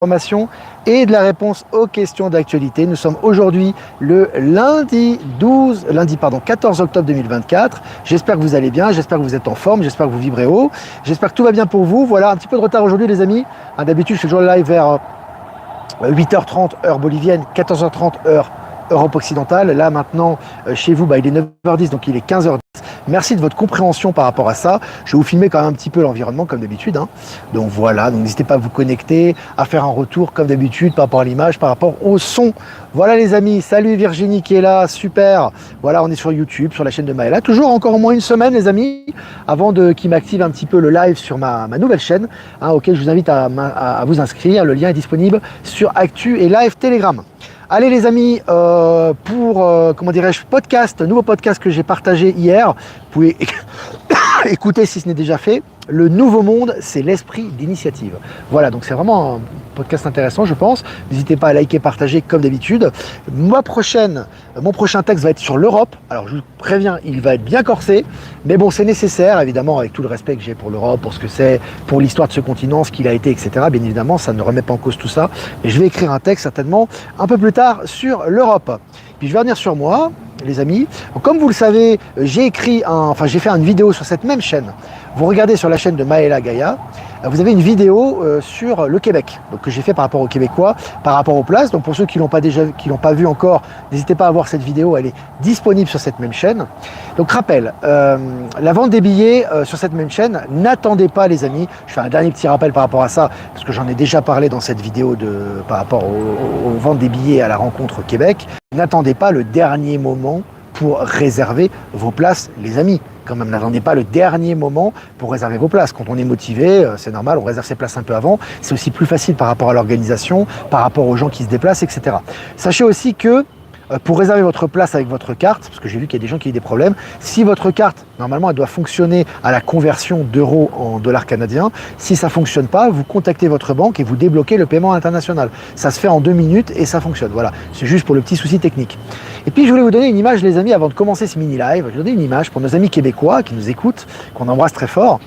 Information et de la réponse aux questions d'actualité. Nous sommes aujourd'hui le lundi 14 octobre 2024. J'espère que vous allez bien, j'espère que vous êtes en forme, j'espère que vous vibrez haut, j'espère que tout va bien pour vous. Voilà, un petit peu de retard aujourd'hui les amis. D'habitude je fais toujours le live vers 8h30 heure bolivienne, 14h30 heure Europe occidentale. Là maintenant chez vous il est 9h10 donc il est 15h10. Merci de votre compréhension par rapport à ça. Je vais vous filmer quand même un petit peu l'environnement comme d'habitude. Donc voilà, donc n'hésitez pas à vous connecter, à faire un retour comme d'habitude par rapport à l'image, par rapport au son. Voilà les amis, salut Virginie qui est là, super. Voilà, on est sur YouTube, sur la chaîne de Maëla. Toujours encore au moins une semaine les amis, avant qu'il m'active un petit peu le live sur ma nouvelle chaîne, auquel je vous invite à vous inscrire. Le lien est disponible sur Actu et Live Telegram. Allez les amis, pour, nouveau podcast que j'ai partagé hier, vous pouvez écouter si ce n'est déjà fait. Le nouveau monde, c'est l'esprit d'initiative. Voilà, donc c'est vraiment un podcast intéressant, je pense. N'hésitez pas à liker, partager comme d'habitude. Mon prochain texte va être sur l'Europe. Alors je vous préviens, il va être bien corsé, mais bon, c'est nécessaire, évidemment, avec tout le respect que j'ai pour l'Europe, pour ce que c'est, pour l'histoire de ce continent, ce qu'il a été, etc. Bien évidemment, ça ne remet pas en cause tout ça. Et je vais écrire un texte certainement un peu plus tard sur l'Europe. Puis je vais revenir sur moi, les amis. Comme vous le savez, j'ai fait une vidéo sur cette même chaîne. Vous regardez sur la chaîne de Maëla Gaïa, vous avez une vidéo sur le Québec, donc que j'ai fait par rapport aux Québécois, par rapport aux places. Donc pour ceux qui l'ont pas vu encore, n'hésitez pas à voir cette vidéo, elle est disponible sur cette même chaîne. Donc rappel, la vente des billets sur cette même chaîne, n'attendez pas les amis. Je fais un dernier petit rappel par rapport à ça, parce que j'en ai déjà parlé dans cette vidéo par rapport aux ventes des billets à la rencontre Québec. N'attendez pas le dernier moment pour réserver vos places, les amis. Quand même, n'attendez pas le dernier moment pour réserver vos places. Quand on est motivé, c'est normal, on réserve ses places un peu avant. C'est aussi plus facile par rapport à l'organisation, par rapport aux gens qui se déplacent, etc. Sachez aussi que pour réserver votre place avec votre carte, parce que j'ai vu qu'il y a des gens qui ont des problèmes, si votre carte, normalement, elle doit fonctionner à la conversion d'euros en dollars canadiens, si ça ne fonctionne pas, vous contactez votre banque et vous débloquez le paiement international. Ça se fait en 2 minutes et ça fonctionne. Voilà, c'est juste pour le petit souci technique. Et puis, je voulais vous donner une image, les amis, avant de commencer ce mini-live. Je vais vous donner une image pour nos amis québécois qui nous écoutent, qu'on embrasse très fort.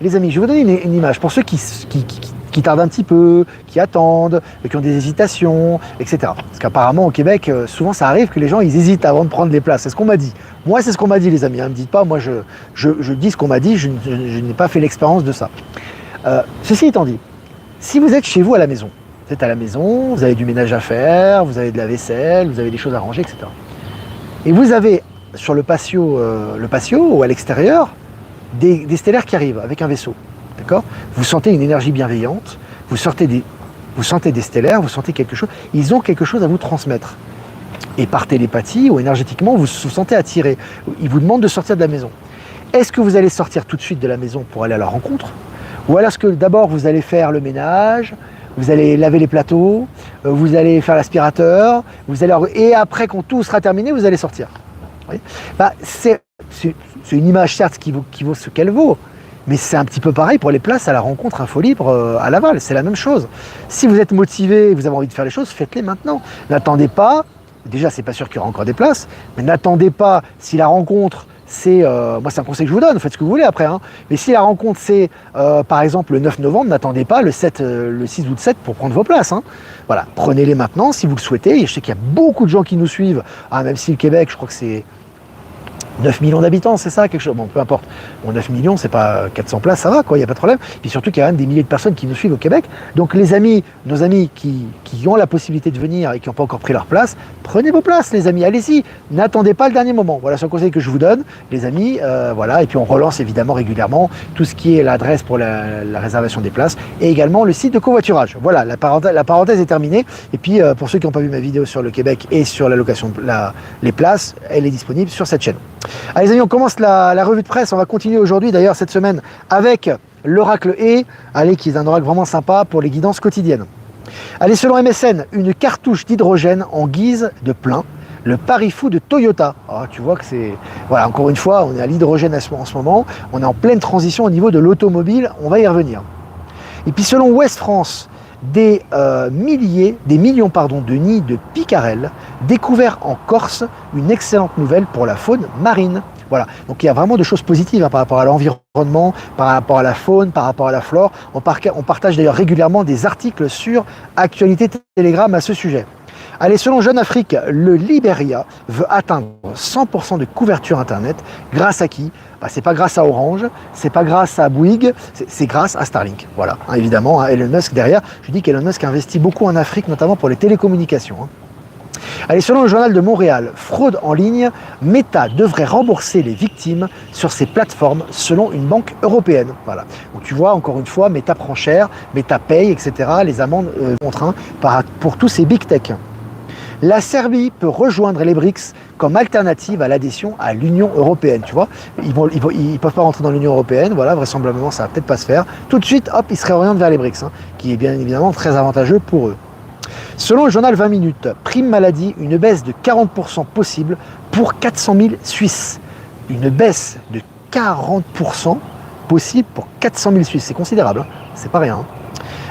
Les amis, je vais vous donner une image pour ceux qui tardent un petit peu, qui attendent, qui ont des hésitations, etc. Parce qu'apparemment au Québec, souvent ça arrive que les gens ils hésitent avant de prendre les places. C'est ce qu'on m'a dit. Moi c'est ce qu'on m'a dit les amis. Ne me dites pas, moi je dis ce qu'on m'a dit, je n'ai pas fait l'expérience de ça. Ceci étant dit, si vous êtes chez vous à la maison, vous êtes à la maison, vous avez du ménage à faire, vous avez de la vaisselle, vous avez des choses à ranger, etc. Et vous avez sur le patio ou à l'extérieur des stellaires qui arrivent avec un vaisseau. D'accord ? Vous sentez une énergie bienveillante, vous sentez des stellaires, vous sentez quelque chose, ils ont quelque chose à vous transmettre. Et par télépathie ou énergétiquement, vous vous sentez attiré. Ils vous demandent de sortir de la maison. Est-ce que vous allez sortir tout de suite de la maison pour aller à la rencontre ? Ou alors est-ce que d'abord vous allez faire le ménage, vous allez laver les plateaux, vous allez faire l'aspirateur, et après quand tout sera terminé, vous allez sortir. Oui. C'est une image certes qui vaut ce qu'elle vaut. Mais c'est un petit peu pareil pour les places à la rencontre Info Libre à Laval, c'est la même chose. Si vous êtes motivé, vous avez envie de faire les choses, faites-les maintenant. N'attendez pas, déjà c'est pas sûr qu'il y aura encore des places, mais n'attendez pas si la rencontre c'est, moi c'est un conseil que je vous donne, faites ce que vous voulez après, mais si la rencontre c'est par exemple le 9 novembre, n'attendez pas le 6 ou le 7 pour prendre vos places. Voilà, prenez-les maintenant si vous le souhaitez, et je sais qu'il y a beaucoup de gens qui nous suivent, même si le Québec, je crois que c'est 9 millions d'habitants, c'est ça, quelque chose. Bon, peu importe. Bon, 9 millions, c'est pas 400 places, ça va, quoi, il n'y a pas de problème. Puis surtout qu'il y a même des milliers de personnes qui nous suivent au Québec. Donc les amis, nos amis qui ont la possibilité de venir et qui n'ont pas encore pris leur place, prenez vos places, les amis, allez-y. N'attendez pas le dernier moment. Voilà, c'est un conseil que je vous donne, les amis. Voilà, et puis on relance évidemment régulièrement tout ce qui est l'adresse pour la réservation des places et également le site de covoiturage. Voilà, la parenthèse est terminée. Et puis pour ceux qui n'ont pas vu ma vidéo sur le Québec et sur la location, les places, elle est disponible sur cette chaîne. Allez les amis, on commence la revue de presse. On va continuer aujourd'hui d'ailleurs cette semaine avec l'oracle E, qui est un oracle vraiment sympa pour les guidances quotidiennes. Allez, selon MSN, une cartouche d'hydrogène en guise de plein, le pari fou de Toyota. Tu vois que c'est... Voilà, encore une fois, on est à l'hydrogène en ce moment, on est en pleine transition au niveau de l'automobile, on va y revenir. Et puis selon Ouest France, des millions de nids de picarelles découverts en Corse, une excellente nouvelle pour la faune marine. Voilà, donc il y a vraiment de choses positives par rapport à l'environnement, par rapport à la faune, par rapport à la flore. On partage d'ailleurs régulièrement des articles sur Actualité Télégramme à ce sujet. Allez, selon Jeune Afrique, le Libéria veut atteindre 100% de couverture Internet. Grâce à qui? C'est pas grâce à Orange, c'est pas grâce à Bouygues, c'est grâce à Starlink. Voilà, évidemment, Elon Musk derrière. Je dis qu'Elon Musk investit beaucoup en Afrique, notamment pour les télécommunications. Allez, selon le journal de Montréal, fraude en ligne, Meta devrait rembourser les victimes sur ses plateformes selon une banque européenne. Voilà. Donc tu vois, encore une fois, Meta prend cher, Meta paye, etc. Les amendes contraintes pour tous ces big tech. La Serbie peut rejoindre les BRICS comme alternative à l'adhésion à l'Union européenne. Tu vois, ils peuvent pas rentrer dans l'Union européenne. Voilà, vraisemblablement, ça va peut-être pas se faire. Tout de suite, hop, ils se réorientent vers les BRICS, qui est bien évidemment très avantageux pour eux. Selon le journal 20 minutes, prime maladie, une baisse de 40% possible pour 400 000 Suisses. Une baisse de 40% possible pour 400 000 Suisses. C'est considérable, c'est pas rien.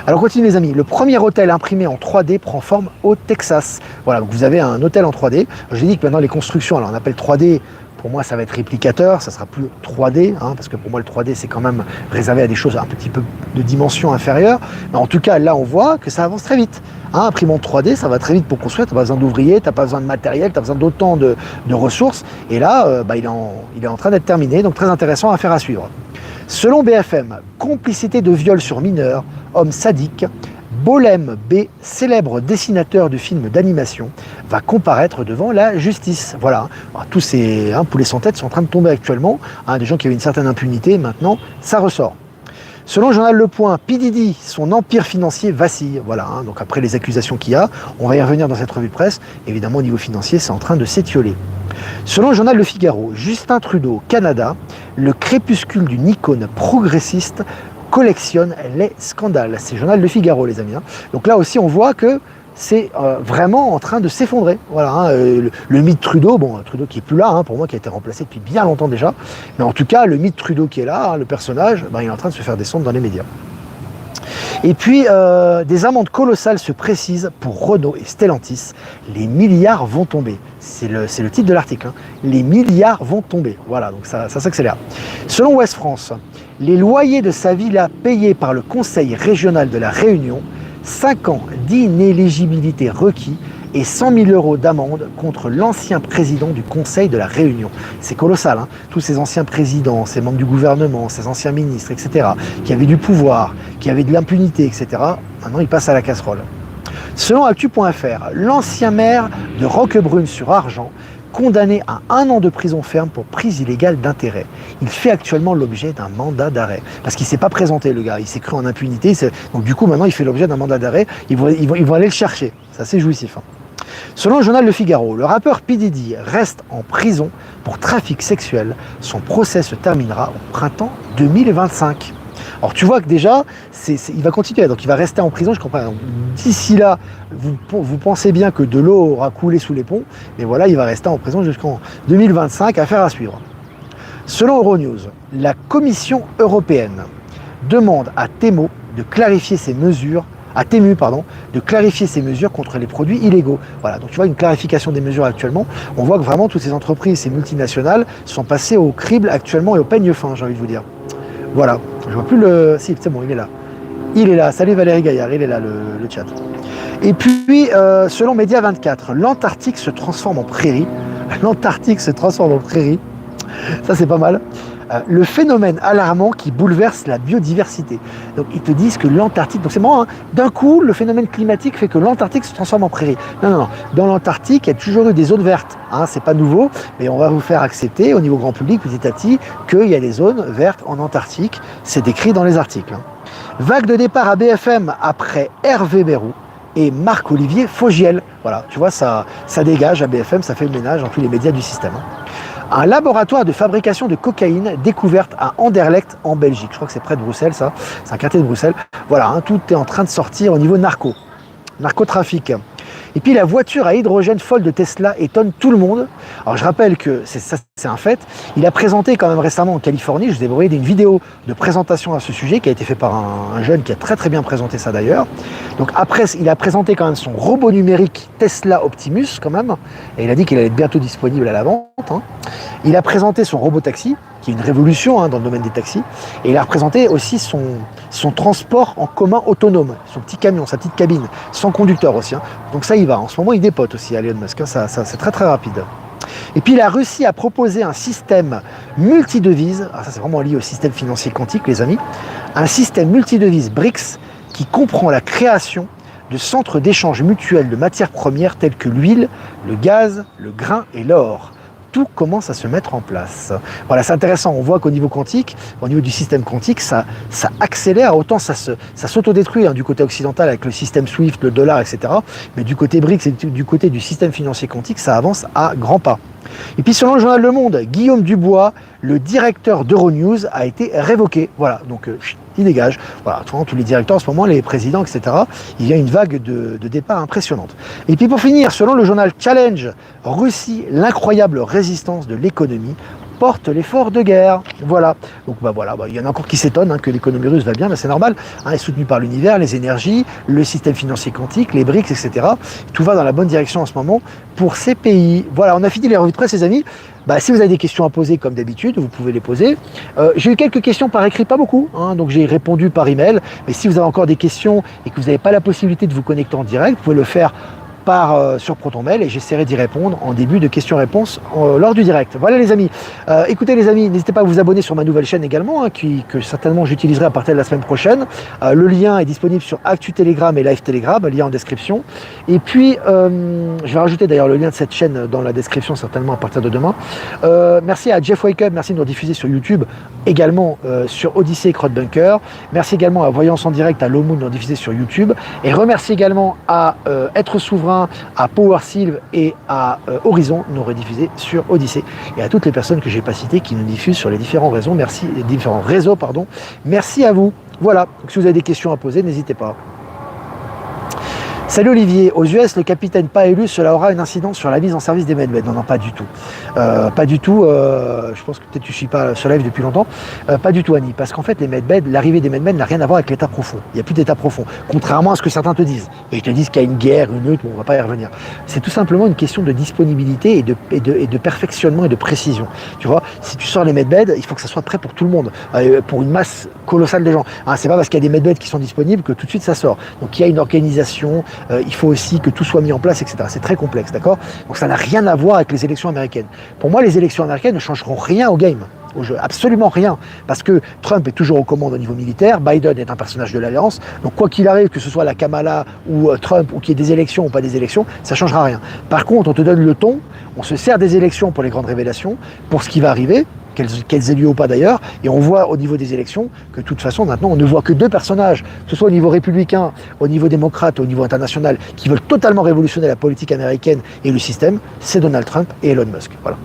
Alors continue les amis, le premier hôtel imprimé en 3D prend forme au Texas. Voilà, donc vous avez un hôtel en 3D. J'ai dit que maintenant les constructions, alors on appelle 3D, pour moi ça va être réplicateur, ça sera plus 3D, parce que pour moi le 3D c'est quand même réservé à des choses un petit peu de dimension inférieure. Mais en tout cas là on voit que ça avance très vite. Imprimante 3D, ça va très vite pour construire, tu n'as pas besoin d'ouvriers, tu n'as pas besoin de matériel, tu as besoin d'autant de ressources. Et là, il est en train d'être terminé, donc très intéressant à faire à suivre. Selon BFM, complicité de viol sur mineur, homme sadique, Bolem B, célèbre dessinateur de films d'animation, va comparaître devant la justice. Voilà, tous ces poulets sans tête sont en train de tomber actuellement, des gens qui avaient une certaine impunité, maintenant ça ressort. Selon le journal Le Point, P. Diddy, son empire financier vacille. Voilà, donc après les accusations qu'il y a, on va y revenir dans cette revue de presse. Évidemment, au niveau financier, c'est en train de s'étioler. Selon le journal Le Figaro, Justin Trudeau, Canada, le crépuscule d'une icône progressiste collectionne les scandales. C'est le journal Le Figaro, les amis. Donc là aussi, on voit que c'est vraiment en train de s'effondrer. Voilà, le mythe Trudeau, Trudeau qui est plus là, pour moi, qui a été remplacé depuis bien longtemps déjà. Mais en tout cas, le mythe Trudeau qui est là, le personnage, il est en train de se faire descendre dans les médias. Et puis, des amendes colossales se précisent pour Renault et Stellantis. Les milliards vont tomber. C'est le titre de l'article. Les milliards vont tomber. Voilà, donc ça s'accélère. Selon Ouest France, les loyers de sa villa payés par le Conseil régional de la Réunion, 5 ans d'inéligibilité requis et 100 000 € d'amende contre l'ancien président du Conseil de la Réunion. C'est colossal, tous ces anciens présidents, ces membres du gouvernement, ces anciens ministres, etc., qui avaient du pouvoir, qui avaient de l'impunité, etc., maintenant ils passent à la casserole. Selon Actu.fr, l'ancien maire de Roquebrune-sur-Argent, condamné à 1 an de prison ferme pour prise illégale d'intérêt. Il fait actuellement l'objet d'un mandat d'arrêt. Parce qu'il ne s'est pas présenté, le gars. Il s'est cru en impunité. Donc du coup, maintenant, il fait l'objet d'un mandat d'arrêt. Ils vont aller le chercher. C'est assez jouissif. Selon le journal Le Figaro, le rappeur P. Diddy reste en prison pour trafic sexuel. Son procès se terminera au printemps 2025. Alors tu vois que déjà, il va continuer, donc il va rester en prison, je comprends. D'ici là, vous pensez bien que de l'eau aura coulé sous les ponts, mais voilà, il va rester en prison jusqu'en 2025, affaire à suivre. Selon Euronews, la Commission européenne demande à Temu de clarifier ses mesures contre les produits illégaux. Voilà, donc tu vois une clarification des mesures actuellement. On voit que vraiment toutes ces entreprises, ces multinationales sont passées au crible actuellement et au peigne fin, j'ai envie de vous dire. Voilà, je vois plus le... Si, c'est bon, il est là. Il est là, salut Valérie Gaillard, il est là, le chat. Et puis, selon Média 24, l'Antarctique se transforme en prairie. L'Antarctique se transforme en prairie. Ça, c'est pas mal. Le phénomène alarmant qui bouleverse la biodiversité. Donc ils te disent que l'Antarctique, donc c'est marrant, d'un coup le phénomène climatique fait que l'Antarctique se transforme en prairie. Non. Dans l'Antarctique, il y a toujours eu des zones vertes. C'est pas nouveau, mais on va vous faire accepter au niveau grand public petit à petit qu'il y a des zones vertes en Antarctique. C'est décrit dans les articles. Vague de départ à BFM après Hervé Bérou et Marc-Olivier Fogiel. Voilà, tu vois, ça dégage à BFM, ça fait le ménage dans tous les médias du système. Un laboratoire de fabrication de cocaïne découverte à Anderlecht en Belgique. Je crois que c'est près de Bruxelles, ça. C'est un quartier de Bruxelles. Voilà, tout est en train de sortir au niveau narcotrafic. Et puis la voiture à hydrogène folle de Tesla étonne tout le monde. Alors je rappelle que c'est un fait. Il a présenté quand même récemment en Californie, je vous ai envoyé une vidéo de présentation à ce sujet qui a été fait par un jeune qui a très très bien présenté ça d'ailleurs. Donc après, il a présenté quand même son robot numérique Tesla Optimus quand même. Et il a dit qu'il allait être bientôt disponible à la vente. Il a présenté son robot-taxi, qui est une révolution dans le domaine des taxis, et il a représenté aussi son transport en commun autonome, son petit camion, sa petite cabine, sans conducteur aussi. Donc ça y va, en ce moment il dépote aussi Elon Musk, ça c'est très très rapide. Et puis la Russie a proposé un système multidevise, ça c'est vraiment lié au système financier quantique les amis, un système multidevise BRICS qui comprend la création de centres d'échange mutuels de matières premières telles que l'huile, le gaz, le grain et l'or. Tout commence à se mettre en place. Voilà, c'est intéressant, on voit qu'au niveau quantique, au niveau du système quantique, ça accélère, autant ça s'autodétruit du côté occidental avec le système SWIFT, le dollar, etc. Mais du côté BRICS et du côté du système financier quantique, ça avance à grands pas. Et puis selon le journal Le Monde, Guillaume Dubois, le directeur d'Euronews, a été révoqué. Voilà, donc il dégage. Voilà, tous les directeurs en ce moment, les présidents, etc. Il y a une vague de départ impressionnante. Et puis pour finir, selon le journal Challenge, Russie, l'incroyable résistance de l'économie porte l'effort de guerre. Voilà. Donc il y en a encore qui s'étonnent que l'économie russe va bien, mais c'est normal. Elle est soutenue par l'univers, les énergies, le système financier quantique, les BRICS, etc. Tout va dans la bonne direction en ce moment pour ces pays. Voilà, on a fini les revues de presse, les amis. Si vous avez des questions à poser, comme d'habitude, vous pouvez les poser. J'ai eu quelques questions par écrit, pas beaucoup, donc j'ai répondu par email. Mais si vous avez encore des questions et que vous n'avez pas la possibilité de vous connecter en direct, vous pouvez le faire sur ProtonMail et j'essaierai d'y répondre en début de questions-réponses lors du direct. Voilà les amis. Écoutez les amis, n'hésitez pas à vous abonner sur ma nouvelle chaîne également, que certainement j'utiliserai à partir de la semaine prochaine. Le lien est disponible sur Actu Telegram et Live Telegram, lien en description. Et puis, je vais rajouter d'ailleurs le lien de cette chaîne dans la description certainement à partir de demain. Merci à Jeff Wake Up, merci de nous diffuser sur YouTube, également sur Odyssey et Crowdbunker. Merci également à Voyance en Direct, à Lomoon de nous diffuser sur YouTube. Et remercie également à Être Souverain, à PowerSylve et à Horizon nous rediffusés sur Odyssey, et à toutes les personnes que j'ai pas citées qui nous diffusent sur les différents réseaux. Merci, les différents réseaux, pardon. Merci à vous. Voilà. Donc, si vous avez des questions à poser, n'hésitez pas. Salut Olivier, aux US, le capitaine pas élu, cela aura une incidence sur la mise en service des medbeds. Non, pas du tout. Pas du tout, je pense que peut-être tu ne suis pas ce live depuis longtemps. Pas du tout Annie, parce qu'en fait les medbeds, l'arrivée des medbeds n'a rien à voir avec l'état profond. Il n'y a plus d'état profond, contrairement à ce que certains te disent. Et ils te disent qu'il y a une guerre, une lutte, on ne va pas y revenir. C'est tout simplement une question de disponibilité et de perfectionnement et de précision. Tu vois, si tu sors les medbeds, il faut que ça soit prêt pour tout le monde, pour une masse colossale de gens. C'est pas parce qu'il y a des medbeds qui sont disponibles que tout de suite ça sort. Donc il y a une organisation, il faut aussi que tout soit mis en place, etc. C'est très complexe, d'accord? Donc ça n'a rien à voir avec les élections américaines. Pour moi, les élections américaines ne changeront rien au game, au jeu, absolument rien. Parce que Trump est toujours aux commandes au niveau militaire, Biden est un personnage de l'Alliance, donc quoi qu'il arrive, que ce soit la Kamala ou Trump, ou qu'il y ait des élections ou pas des élections, ça ne changera rien. Par contre, on te donne le ton, on se sert des élections pour les grandes révélations, pour ce qui va arriver, qu'elles aient lieu ou pas d'ailleurs, et on voit au niveau des élections que de toute façon maintenant on ne voit que deux personnages, que ce soit au niveau républicain, au niveau démocrate, au niveau international, qui veulent totalement révolutionner la politique américaine et le système, c'est Donald Trump et Elon Musk. Voilà.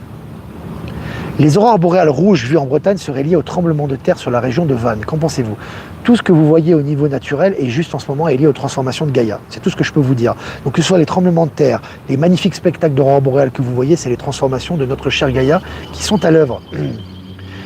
Les aurores boréales rouges vues en Bretagne seraient liées au tremblement de terre sur la région de Vannes. Qu'en pensez-vous? Tout ce que vous voyez au niveau naturel est juste en ce moment est lié aux transformations de Gaïa. C'est tout ce que je peux vous dire. Donc que ce soit les tremblements de terre, les magnifiques spectacles d'aurores boréales que vous voyez, c'est les transformations de notre chère Gaïa qui sont à l'œuvre.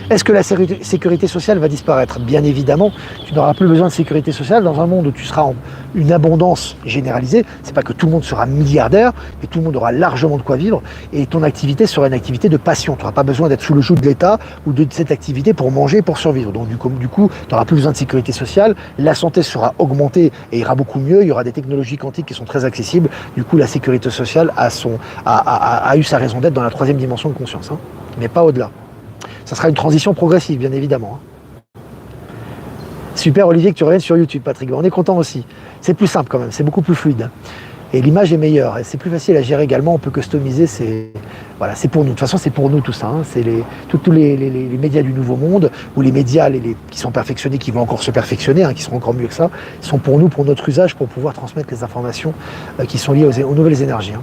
Est-ce que la sécurité sociale va disparaître? Bien évidemment, tu n'auras plus besoin de sécurité sociale dans un monde où tu seras en une abondance généralisée. C'est pas que tout le monde sera milliardaire, mais tout le monde aura largement de quoi vivre et ton activité sera une activité de passion. Tu n'auras pas besoin d'être sous le joug de l'État ou de cette activité pour manger, pour survivre. Donc du coup, tu n'auras plus besoin de sécurité sociale, la santé sera augmentée et ira beaucoup mieux, il y aura des technologies quantiques qui sont très accessibles. Du coup, la sécurité sociale a eu sa raison d'être dans la troisième dimension de conscience, mais pas au-delà. Ça sera une transition progressive, bien évidemment. Super Olivier que tu reviennes sur YouTube, Patrick. On est content aussi. C'est plus simple quand même, c'est beaucoup plus fluide. Et l'image est meilleure. Et c'est plus facile à gérer également, on peut customiser. Voilà, c'est pour nous. De toute façon, c'est pour nous tout ça. C'est tous les médias du nouveau monde, ou les médias qui sont perfectionnés, qui vont encore se perfectionner, qui seront encore mieux que ça, sont pour nous, pour notre usage, pour pouvoir transmettre les informations qui sont liées aux nouvelles énergies.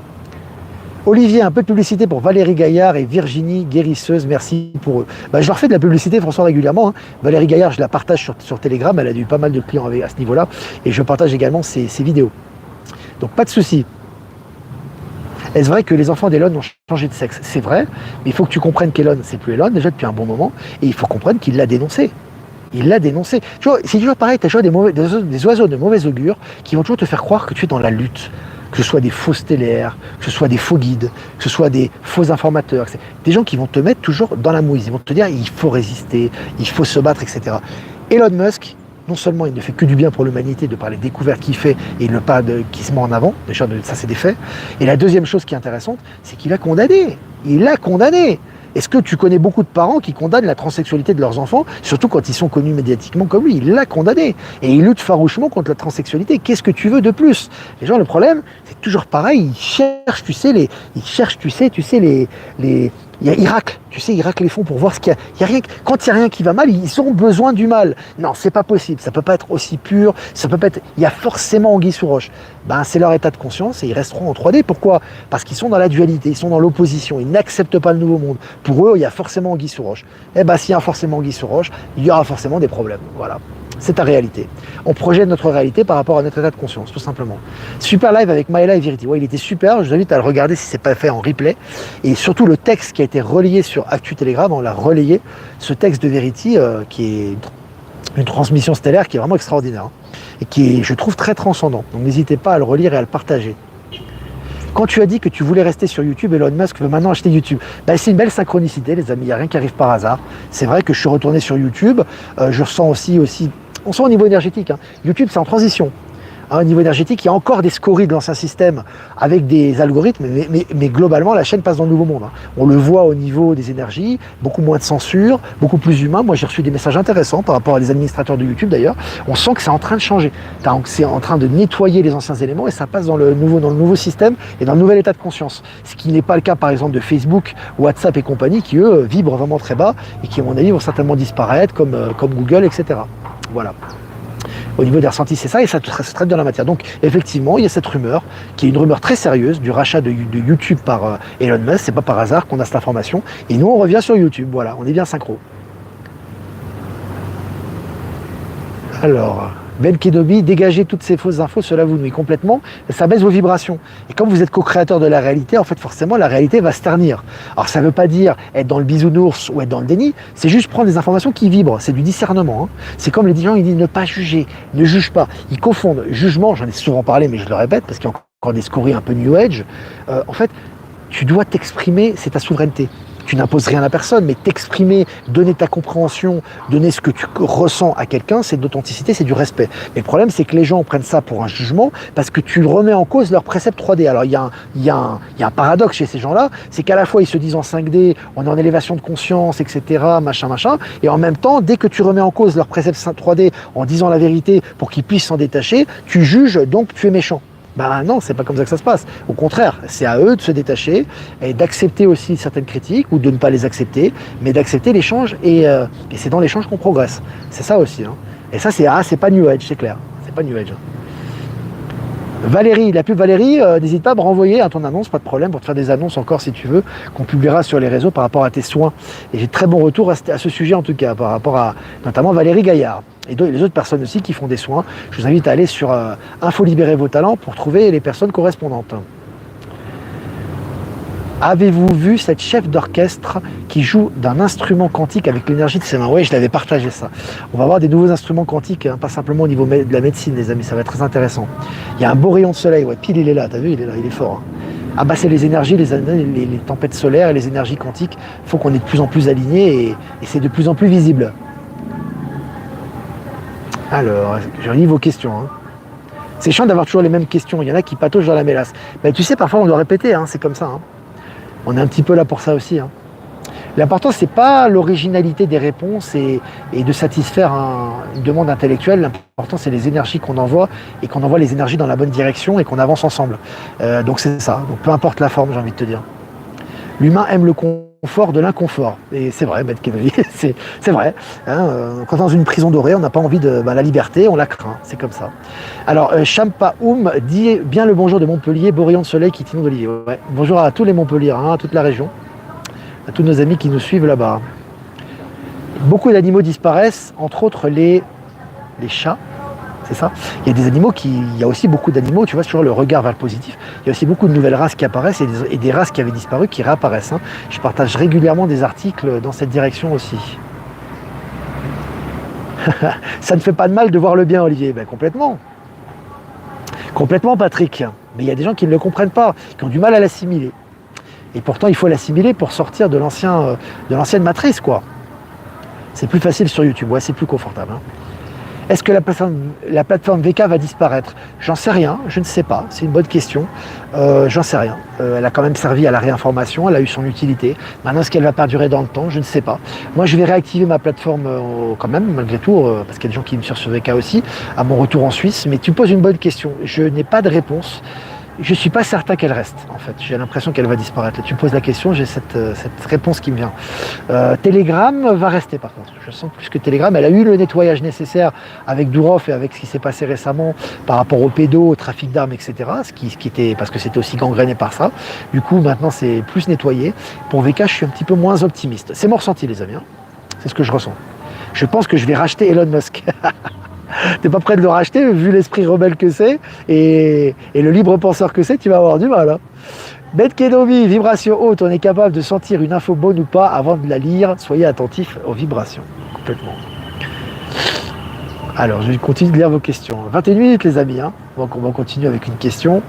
Olivier, un peu de publicité pour Valérie Gaillard et Virginie Guérisseuse, merci pour eux. Je leur fais de la publicité, François, régulièrement. Valérie Gaillard, je la partage sur Telegram, elle a eu pas mal de clients à ce niveau-là, et je partage également ses vidéos. Donc pas de souci. Est-ce vrai que les enfants d'Elon ont changé de sexe? C'est vrai, mais il faut que tu comprennes qu'Elon, c'est plus Elon, déjà depuis un bon moment, et il faut comprendre qu'il l'a dénoncé. Il l'a dénoncé. Tu vois, c'est toujours pareil, tu as toujours des oiseaux de mauvais augure qui vont toujours te faire croire que tu es dans la lutte. que ce soit des faux stellaires, que ce soit des faux guides, que ce soit des faux informateurs. C'est des gens qui vont te mettre toujours dans la mouise. Ils vont te dire il faut résister, il faut se battre, etc. Elon Musk, non seulement il ne fait que du bien pour l'humanité de par les découvertes qu'il fait et le pas qui se met en avant, déjà ça c'est des faits. Et la deuxième chose qui est intéressante, c'est qu'il a condamné. Il a condamné. Est-ce que tu connais beaucoup de parents qui condamnent la transsexualité de leurs enfants, surtout quand ils sont connus médiatiquement comme lui? Il l'a condamné. Et il lutte farouchement contre la transsexualité. Qu'est-ce que tu veux de plus? Les gens, le problème, c'est toujours pareil. Ils cherchent, ils raclent, ils raclent les fonds pour voir ce qu'il y a. Il y a rien, quand il n'y a rien qui va mal, ils ont besoin du mal. Non, c'est pas possible. Ça peut pas être aussi pur. Ça peut pas être. Il y a forcément anguille sous roche. Ben, c'est leur état de conscience et ils resteront en 3D. Pourquoi? Parce qu'ils sont dans la dualité, ils sont dans l'opposition. Ils n'acceptent pas le nouveau monde. Pour eux, il y a forcément anguille sous roche. Eh ben, s'il y a forcément anguille sous roche, il y aura forcément des problèmes. Voilà. C'est ta réalité. On projette notre réalité par rapport à notre état de conscience, tout simplement. Super live avec Maëla et Verity. Ouais, il était super. Je vous invite à le regarder si ce n'est pas fait en replay. Et surtout le texte qui a été relayé sur Actu Telegram, on l'a relayé. Ce texte de Verity, qui est une transmission stellaire qui est vraiment extraordinaire. Et qui est, je trouve, très transcendant. Donc n'hésitez pas à le relire et à le partager. Quand tu as dit que tu voulais rester sur YouTube, Elon Musk veut maintenant acheter YouTube. Ben, c'est une belle synchronicité, les amis. Il n'y a rien qui arrive par hasard. C'est vrai que je suis retourné sur YouTube. Je ressens aussi. On sent au niveau énergétique. YouTube, c'est en transition. Au niveau énergétique, il y a encore des scories de l'ancien système avec des algorithmes, mais globalement, la chaîne passe dans le nouveau monde. On le voit au niveau des énergies, beaucoup moins de censure, beaucoup plus humain. Moi, j'ai reçu des messages intéressants par rapport à des administrateurs de YouTube, d'ailleurs. On sent que c'est en train de changer. C'est en train de nettoyer les anciens éléments et ça passe dans le nouveau système et dans le nouvel état de conscience. Ce qui n'est pas le cas, par exemple, de Facebook, WhatsApp et compagnie, qui, eux, vibrent vraiment très bas et qui, à mon avis, vont certainement disparaître, comme Google, etc. Voilà. Au niveau des ressentis, c'est ça, et ça se traite dans la matière. Donc, effectivement, il y a cette rumeur, qui est une rumeur très sérieuse, du rachat de YouTube par Elon Musk. C'est pas par hasard qu'on a cette information. Et nous, on revient sur YouTube. Voilà, on est bien synchro. Alors, Ben Kenobi, dégagez toutes ces fausses infos, cela vous nuit complètement, ça baisse vos vibrations. Et comme vous êtes co-créateur de la réalité, en fait, forcément, la réalité va se ternir. Alors, ça ne veut pas dire être dans le bisounours ou être dans le déni, c'est juste prendre des informations qui vibrent, c'est du discernement. C'est comme les gens, ils disent ne pas juger, ne juge pas. Ils confondent jugement, j'en ai souvent parlé, mais je le répète, parce qu'il y a encore des scories un peu New Age. En fait, tu dois t'exprimer, c'est ta souveraineté. Tu n'imposes rien à personne, mais t'exprimer, donner ta compréhension, donner ce que tu ressens à quelqu'un, c'est de l'authenticité, c'est du respect. Mais le problème, c'est que les gens prennent ça pour un jugement parce que tu remets en cause leur précepte 3D. Alors, il y a un paradoxe chez ces gens-là, c'est qu'à la fois, ils se disent en 5D, on est en élévation de conscience, etc., machin, et en même temps, dès que tu remets en cause leur précepte 3D en disant la vérité pour qu'ils puissent s'en détacher, tu juges, donc tu es méchant. Ben non, c'est pas comme ça que ça se passe. Au contraire, c'est à eux de se détacher et d'accepter aussi certaines critiques ou de ne pas les accepter, mais d'accepter l'échange et c'est dans l'échange qu'on progresse. C'est ça aussi. Et ça, c'est pas New Age, c'est clair. C'est pas New Age. Valérie, la pub Valérie, n'hésite pas à me renvoyer à ton annonce, pas de problème, pour te faire des annonces encore si tu veux, qu'on publiera sur les réseaux par rapport à tes soins. Et j'ai de très bons retours à ce sujet en tout cas, par rapport à notamment Valérie Gaillard. Et les autres personnes aussi qui font des soins. Je vous invite à aller sur Info Libérer vos talents pour trouver les personnes correspondantes. Avez-vous vu cette chef d'orchestre qui joue d'un instrument quantique avec l'énergie de ses mains? Oui, je l'avais partagé ça. On va avoir des nouveaux instruments quantiques, pas simplement au niveau de la médecine, les amis, ça va être très intéressant. Il y a un beau rayon de soleil, ouais, pile il est là, t'as vu, il est là, il est fort. Ah bah c'est les énergies, les tempêtes solaires et les énergies quantiques. Il faut qu'on est de plus en plus alignés et c'est de plus en plus visible. Alors, je lis vos questions. C'est chiant d'avoir toujours les mêmes questions. Il y en a qui pataugent dans la mélasse. Mais tu sais, parfois on doit répéter, c'est comme ça. On est un petit peu là pour ça aussi. L'important, c'est pas l'originalité des réponses et de satisfaire une demande intellectuelle. L'important, c'est les énergies qu'on envoie et qu'on envoie les énergies dans la bonne direction et qu'on avance ensemble. Donc c'est ça. Donc peu importe la forme, j'ai envie de te dire. L'humain aime le confort de l'inconfort. Et c'est vrai, Maître Kennedy, c'est vrai. Quand dans une prison dorée, on n'a pas envie de la liberté, on la craint. C'est comme ça. Alors, Champa Oum dit bien le bonjour de Montpellier, beau rayon de soleil qui tient d'Olivier. Ouais. Bonjour à tous les Montpelliérains, à toute la région, à tous nos amis qui nous suivent là-bas. Beaucoup d'animaux disparaissent, entre autres les chats. C'est ça. Il y a aussi beaucoup d'animaux, tu vois, sur le regard vers le positif. Il y a aussi beaucoup de nouvelles races qui apparaissent et des races qui avaient disparu qui réapparaissent. Je partage régulièrement des articles dans cette direction aussi. Ça ne fait pas de mal de voir le bien, Olivier. Ben, complètement. Complètement, Patrick. Mais il y a des gens qui ne le comprennent pas, qui ont du mal à l'assimiler. Et pourtant, il faut l'assimiler pour sortir de l'ancienne matrice, quoi. C'est plus facile sur YouTube, ouais, c'est plus confortable. Hein. Est-ce que la plateforme VK va disparaître? J'en sais rien, je ne sais pas, c'est une bonne question. J'en sais rien. Elle a quand même servi à la réinformation, elle a eu son utilité. Maintenant, est-ce qu'elle va perdurer dans le temps? Je ne sais pas. Moi, je vais réactiver ma plateforme quand même, malgré tout, parce qu'il y a des gens qui me suivent sur VK aussi, à mon retour en Suisse. Mais tu poses une bonne question. Je n'ai pas de réponse. Je ne suis pas certain qu'elle reste, en fait. J'ai l'impression qu'elle va disparaître. Là, tu me poses la question, j'ai cette réponse qui me vient. Telegram va rester, par contre. Je sens plus que Telegram. Elle a eu le nettoyage nécessaire avec Durov et avec ce qui s'est passé récemment par rapport aux pédos, au trafic d'armes, etc. Ce qui était, parce que c'était aussi gangréné par ça. Du coup, maintenant, c'est plus nettoyé. Pour VK, je suis un petit peu moins optimiste. C'est mon ressenti, les amis. Hein. C'est ce que je ressens. Je pense que je vais racheter Elon Musk. T'es pas prêt de le racheter, vu l'esprit rebelle que c'est et le libre penseur que c'est, tu vas avoir du mal. Hein. Bête Kedovi, vibration haute, on est capable de sentir une info bonne ou pas avant de la lire. Soyez attentifs aux vibrations. Complètement. Alors, je vais continuer de lire vos questions. 21 minutes, les amis. Hein. Donc, on va continuer avec une question.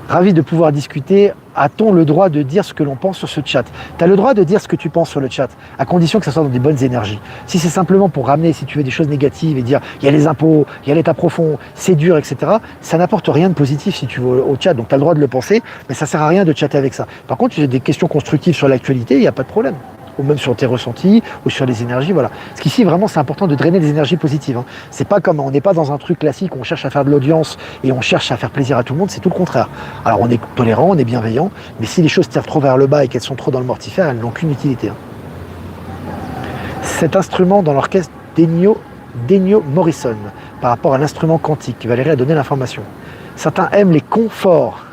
Ravi de pouvoir discuter. A-t-on le droit de dire ce que l'on pense sur ce chat? Tu as le droit de dire ce que tu penses sur le chat, à condition que ça soit dans des bonnes énergies. Si c'est simplement pour ramener, si tu veux, des choses négatives et dire il y a les impôts, il y a l'état profond, c'est dur, etc., ça n'apporte rien de positif si tu veux au chat. Donc tu as le droit de le penser, mais ça ne sert à rien de chatter avec ça. Par contre, tu as des questions constructives sur l'actualité, il n'y a pas de problème. Ou même sur tes ressentis, ou sur les énergies, voilà. Parce qu'ici, vraiment, c'est important de drainer des énergies positives. Hein. C'est pas comme, on n'est pas dans un truc classique où on cherche à faire de l'audience et on cherche à faire plaisir à tout le monde, c'est tout le contraire. Alors, on est tolérant, on est bienveillant, mais si les choses tirent trop vers le bas et qu'elles sont trop dans le mortifère, elles n'ont qu'une utilité. Hein. Cet instrument dans l'orchestre d'Ennio Morrison, par rapport à l'instrument quantique, Valérie a donné l'information. Certains aiment les conforts.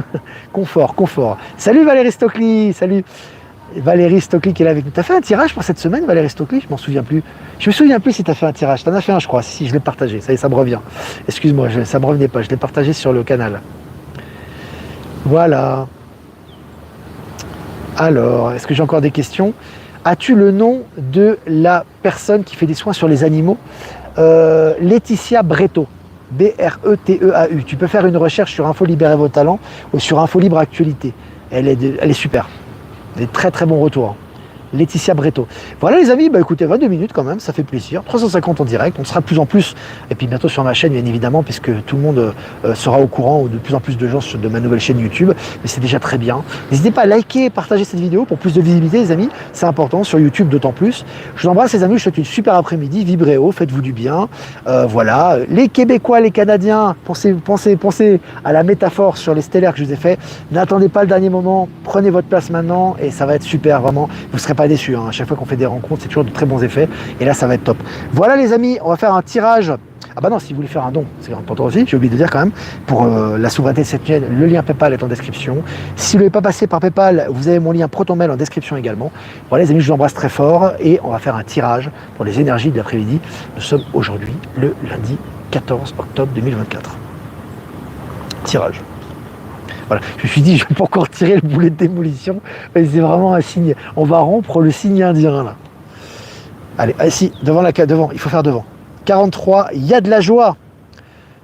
confort. Salut Valérie Stockley, salut. Valérie Stockley qui est là avec nous. T'as fait un tirage pour cette semaine, Valérie Stockley? Je m'en souviens plus. Je me souviens plus si t'as fait un tirage. T'en as fait un, je crois. Si, je l'ai partagé. Ça y est, ça me revient. Excuse-moi, ça me revenait pas. Je l'ai partagé sur le canal. Voilà. Alors, est-ce que j'ai encore des questions? As-tu le nom de la personne qui fait des soins sur les animaux? Laetitia Bretto. B-R-E-T-E-A-U. Tu peux faire une recherche sur Info Libérez vos talents ou sur Info Libre Actualité. Elle est super. Des très très bons retours. Laetitia Bretto. Voilà les amis, bah écoutez, 22 minutes quand même, ça fait plaisir. 350 en direct, on sera de plus en plus, et puis bientôt sur ma chaîne bien évidemment, puisque tout le monde sera au courant, ou de plus en plus de gens de ma nouvelle chaîne YouTube, mais c'est déjà très bien. N'hésitez pas à liker et partager cette vidéo pour plus de visibilité les amis, c'est important, sur YouTube d'autant plus. Je vous embrasse les amis, je vous souhaite une super après-midi, vibrez haut, faites-vous du bien. Voilà, les Québécois, les Canadiens, pensez à la métaphore sur les stellaires que je vous ai fait. N'attendez pas le dernier moment, prenez votre place maintenant, et ça va être super, vraiment, vous ne serez pas déçus. Hein. À chaque fois qu'on fait des rencontres, c'est toujours de très bons effets. Et là, ça va être top. Voilà les amis, on va faire un tirage. Ah bah non, si vous voulez faire un don, c'est important aussi, j'ai oublié de dire quand même, pour la souveraineté de cette chaîne, le lien PayPal est en description. Si vous ne l'avez pas passé par PayPal, vous avez mon lien ProtonMail en description également. Voilà les amis, je vous embrasse très fort et on va faire un tirage pour les énergies de l'après-midi. Nous sommes aujourd'hui le lundi 14 octobre 2024. Tirage. Voilà. Je me suis dit, je vais pas encore tirer le boulet de démolition, mais c'est vraiment un signe. On va rompre le signe indien là. Allez, si, devant, il faut faire devant. 43, il y a de la joie.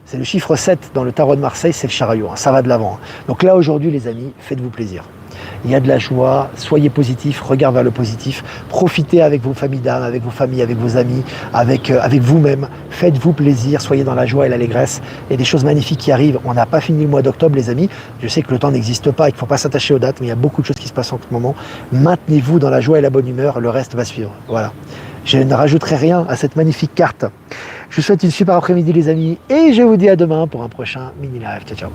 C'est le chiffre 7 dans le tarot de Marseille, c'est le chariot, hein, ça va de l'avant. Hein. Donc là aujourd'hui les amis, faites-vous plaisir. Il y a de la joie, soyez positifs, regardez vers le positif, profitez avec vos familles d'âme, avec vos familles, avec vos amis, avec vous-même, faites-vous plaisir, soyez dans la joie et l'allégresse. Il y a des choses magnifiques qui arrivent, on n'a pas fini le mois d'octobre les amis, je sais que le temps n'existe pas et qu'il ne faut pas s'attacher aux dates, mais il y a beaucoup de choses qui se passent en ce moment. Maintenez-vous dans la joie et la bonne humeur, le reste va suivre. Voilà. Je ne rajouterai rien à cette magnifique carte. Je vous souhaite une super après-midi les amis et je vous dis à demain pour un prochain mini live. Ciao ciao.